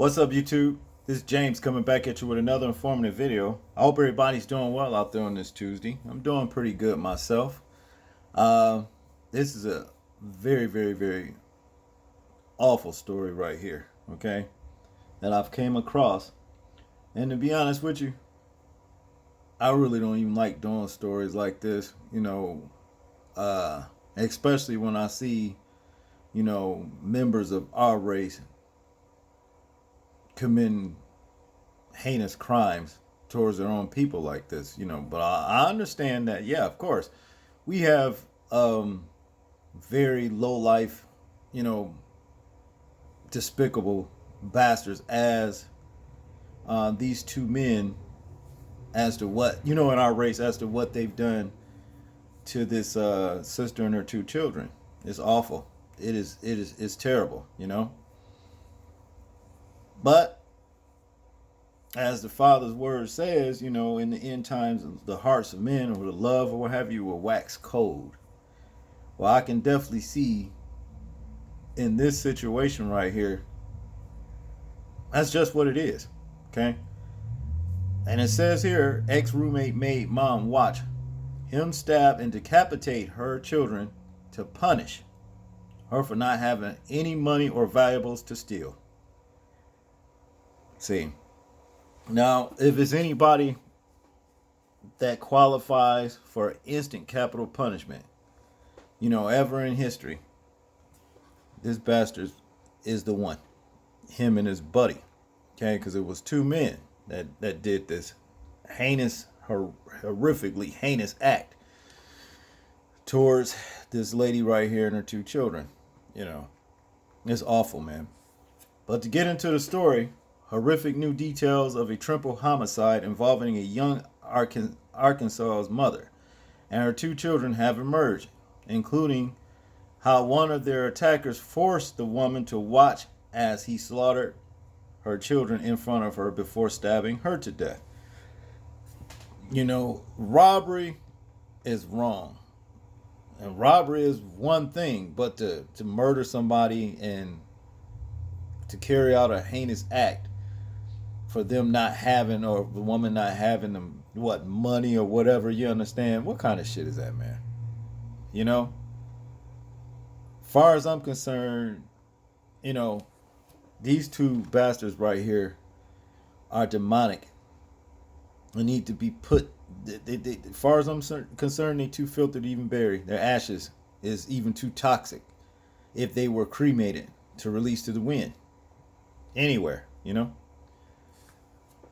What's up, YouTube? This is James coming back at you with another informative video. I hope everybody's doing well out there on this Tuesday. I'm doing pretty good myself. Uh, this is a very, very, very awful story right here, okay, that I've came across. And to be honest with you, I really don't even like doing stories like this, especially when I see, members of our race committing heinous crimes towards their own people like this, But I understand that, yeah, of course, we have very low life, you know, despicable bastards as these two men, as to what, in our race, as to what they've done to this sister and her two children. It's awful. It's terrible. But as the Father's word says, in the end times, the hearts of men, or the love, or what have you, will wax cold. Well, I can definitely see in this situation right here, that's just what it is. Okay? And it says here, ex-roommate made mom watch him stab and decapitate her children to punish her for not having any money or valuables to steal. See, now, if it's anybody that qualifies for instant capital punishment, ever in history, this bastard is the one. Him and his buddy. Okay, because it was two men that did this heinous, horrifically heinous act towards this lady right here and her two children. It's awful, man. But to get into the story, horrific new details of a triple homicide involving a young Arkansas's mother and her two children have emerged, including how one of their attackers forced the woman to watch as he slaughtered her children in front of her before stabbing her to death. Robbery is wrong. And robbery is one thing, but to murder somebody and to carry out a heinous act for them not having, or the woman not having them, money or whatever, you understand? What kind of shit is that, man? Far as I'm concerned, these two bastards right here are demonic and need to be put. As far as I'm concerned, they're too filthy to even bury. Their ashes is even too toxic if they were cremated to release to the wind. Anywhere,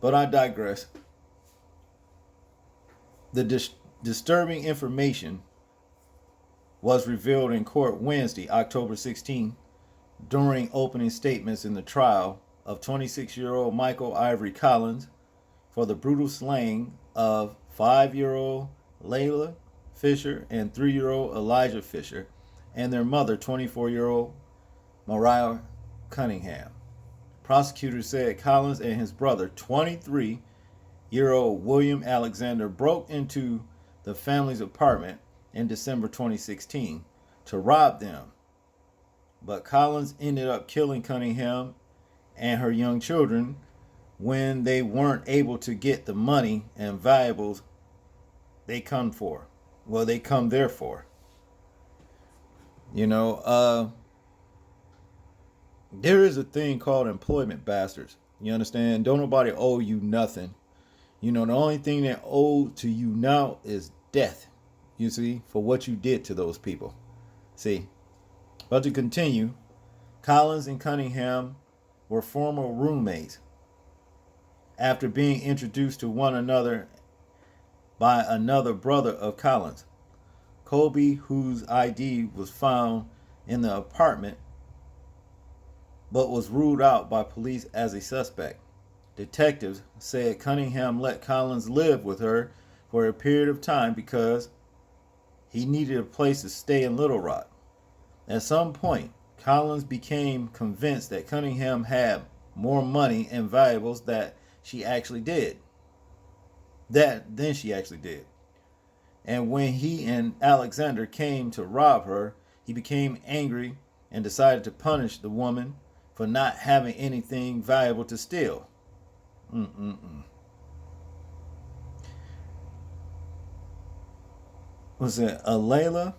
But I digress. The disturbing information was revealed in court Wednesday, October 16, during opening statements in the trial of 26-year-old Michael Ivory Collins for the brutal slaying of 5-year-old Layla Fisher and 3-year-old Elijah Fisher and their mother, 24-year-old Mariah Cunningham. Prosecutors said Collins and his brother, 23-year-old William Alexander, broke into the family's apartment in December 2016 to rob them. But Collins ended up killing Cunningham and her young children when they weren't able to get the money and valuables they come for. Well, they come there for. There is a thing called employment bastards. You understand? Don't nobody owe you nothing. The only thing that owed to you now is death. You see, for what you did to those people. See, but to continue, Collins and Cunningham were former roommates after being introduced to one another by another brother of Collins, Colby, whose ID was found in the apartment but was ruled out by police as a suspect. Detectives said Cunningham let Collins live with her for a period of time because he needed a place to stay in Little Rock. At some point, Collins became convinced that Cunningham had more money and valuables than she actually did. And when he and Alexander came to rob her, he became angry and decided to punish the woman for not having anything valuable to steal. Mm-mm-mm. Was it Alayla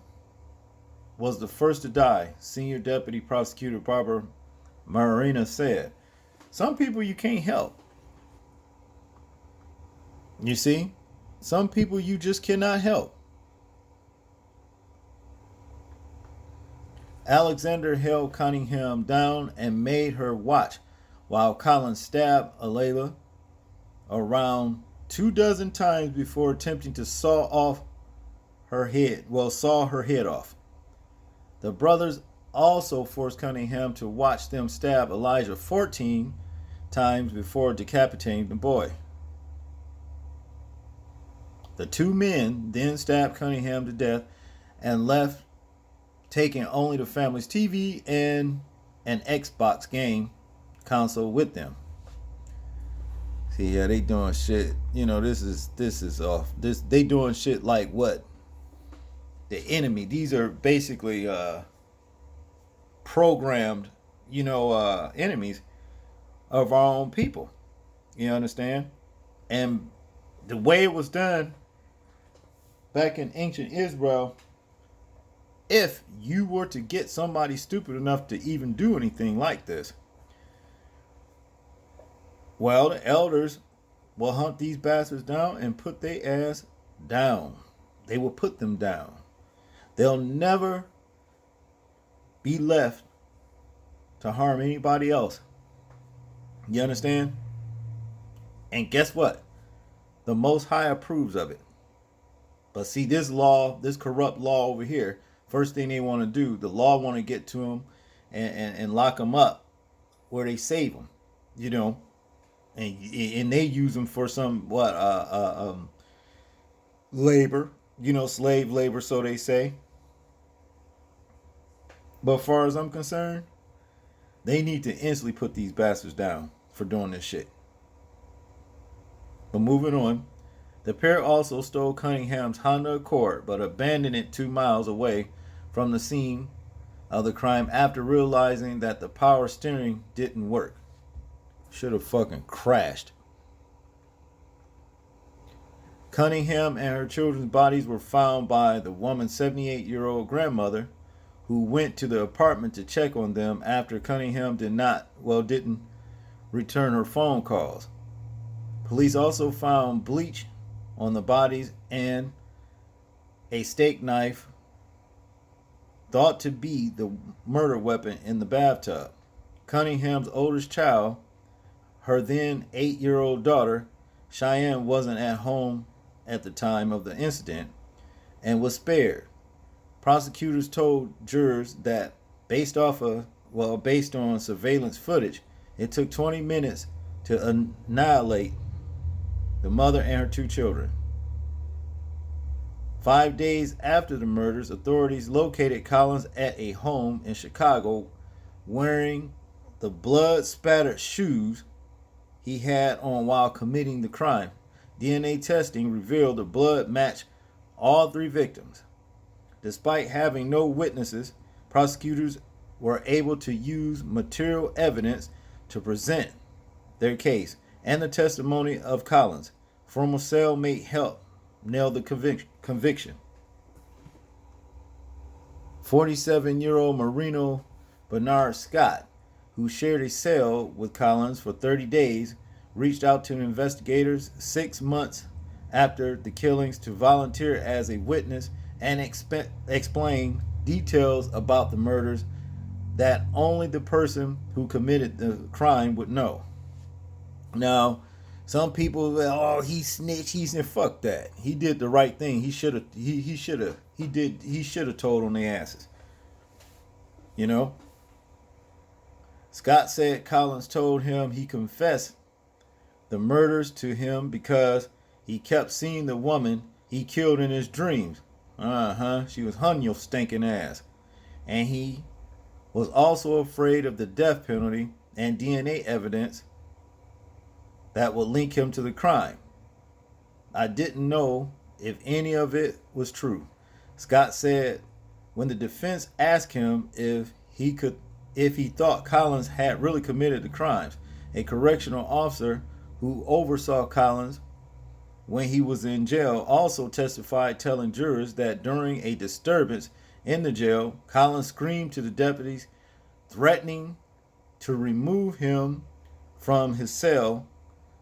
was the first to die, Senior Deputy Prosecutor Barbara Marina said. Some people you can't help. You see? Some people you just cannot help. Alexander held Cunningham down and made her watch while Collins stabbed Alayla around 24 times before attempting to saw her head off. The brothers also forced Cunningham to watch them stab Elijah 14 times before decapitating the boy. The two men then stabbed Cunningham to death and left, taking only the family's TV and an Xbox game console with them. See, yeah, they doing shit. You know, this is off. They doing shit like what? The enemy. These are basically programmed, enemies of our own people. You understand? And the way it was done back in ancient Israel, if you were to get somebody stupid enough to even do anything like this, well, the elders will hunt these bastards down and put their ass down. They will put them down. They'll never be left to harm anybody else. You understand? And guess what? The Most High approves of it. But see, this law, this corrupt law over here, first thing they want to do, the law want to get to them and lock them up where they save them, and they use them for some labor, slave labor, so they say. But as far as I'm concerned, they need to instantly put these bastards down for doing this shit. But moving on, the pair also stole Cunningham's Honda Accord, but abandoned it 2 miles away from the scene of the crime after realizing that the power steering didn't work. Should have fucking crashed. Cunningham and her children's bodies were found by the woman's 78-year-old grandmother, who went to the apartment to check on them after Cunningham didn't return her phone calls. Police also found bleach on the bodies and a steak knife thought to be the murder weapon in the bathtub. Cunningham's oldest child, her then 8-year-old daughter, Cheyenne, wasn't at home at the time of the incident and was spared. Prosecutors told jurors that based on surveillance footage, it took 20 minutes to annihilate the mother and her 2 children. 5 days after the murders, authorities located Collins at a home in Chicago wearing the blood-spattered shoes he had on while committing the crime. DNA testing revealed the blood matched all 3 victims. Despite having no witnesses, prosecutors were able to use material evidence to present their case, and the testimony of Collins' former cellmate helped nail the conviction. 47-year-old Marino Bernard Scott, who shared a cell with Collins for 30 days, reached out to investigators 6 months after the killings to volunteer as a witness and explain details about the murders that only the person who committed the crime would know. Now, some people, he snitched. Fuck that. He did the right thing. He should have told on their asses. Scott said Collins told him he confessed the murders to him because he kept seeing the woman he killed in his dreams. She was hunting your stinking ass. And he was also afraid of the death penalty and DNA evidence that would link him to the crime. I didn't know if any of it was true. Scott said when the defense asked him if he could if he thought Collins had really committed the crimes. A correctional officer who oversaw Collins when he was in jail also testified, telling jurors that during a disturbance in the jail, Collins screamed to the deputies, threatening to remove him from his cell,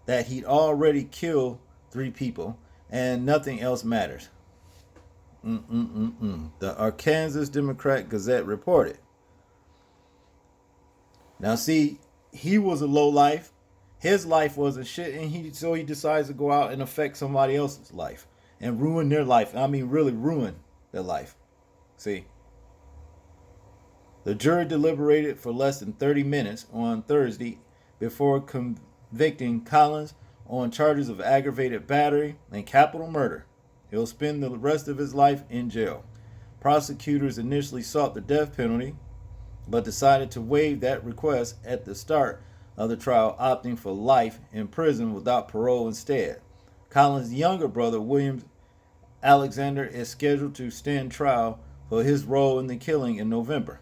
that he'd already killed 3 people and nothing else matters. The Arkansas Democrat Gazette reported. Now, see, he was a lowlife. His life wasn't shit, and so he decides to go out and affect somebody else's life and ruin their life. I mean, really ruin their life. See, the jury deliberated for less than 30 minutes on Thursday before convicting Collins on charges of aggravated battery and capital murder. He'll spend the rest of his life in jail. Prosecutors initially sought the death penalty, but decided to waive that request at the start of the trial, opting for life in prison without parole instead. Collins' younger brother, William Alexander, is scheduled to stand trial for his role in the killing in November.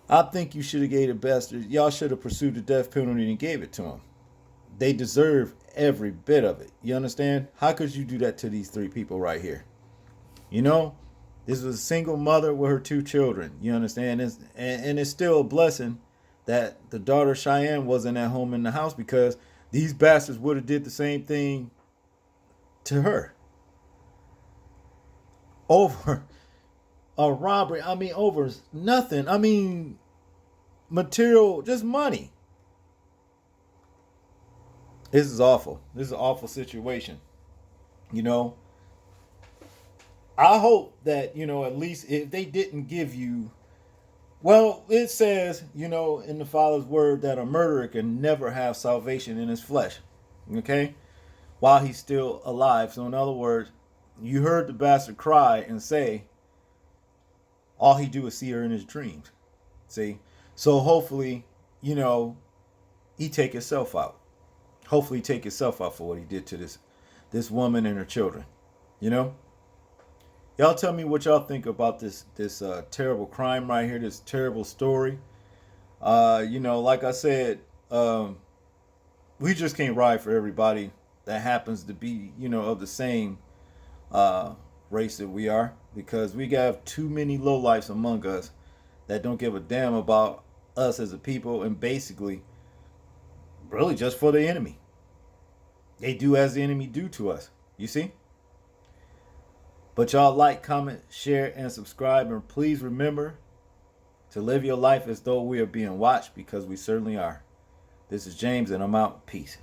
I think you should have gave the bastards, y'all should have pursued the death penalty and gave it to them. They deserve every bit of it. You understand? How could you do that to these 3 people right here? You know, this was a single mother with her 2 children. You understand? And it's still a blessing that the daughter Cheyenne wasn't at home in the house, because these bastards would have did the same thing to her. Over a robbery. I mean, over nothing. I mean, material, just money. This is awful. This is an awful situation. You know, I hope that, at least if they didn't give you, well, it says, in the Father's word that a murderer can never have salvation in his flesh. Okay? While he's still alive. So in other words, you heard the bastard cry and say, all he do is see her in his dreams. See? So hopefully, he take himself out. Hopefully he take himself out for what he did to this woman and her children. Y'all tell me what y'all think about this terrible crime right here, this terrible story. Like I said, we just can't ride for everybody that happens to be, of the same race that we are, because we got too many lowlifes among us that don't give a damn about us as a people, and basically really just for the enemy. They do as the enemy do to us. You see? But y'all like, comment, share, and subscribe. And please remember to live your life as though we are being watched, because we certainly are. This is James, and I'm out. Peace.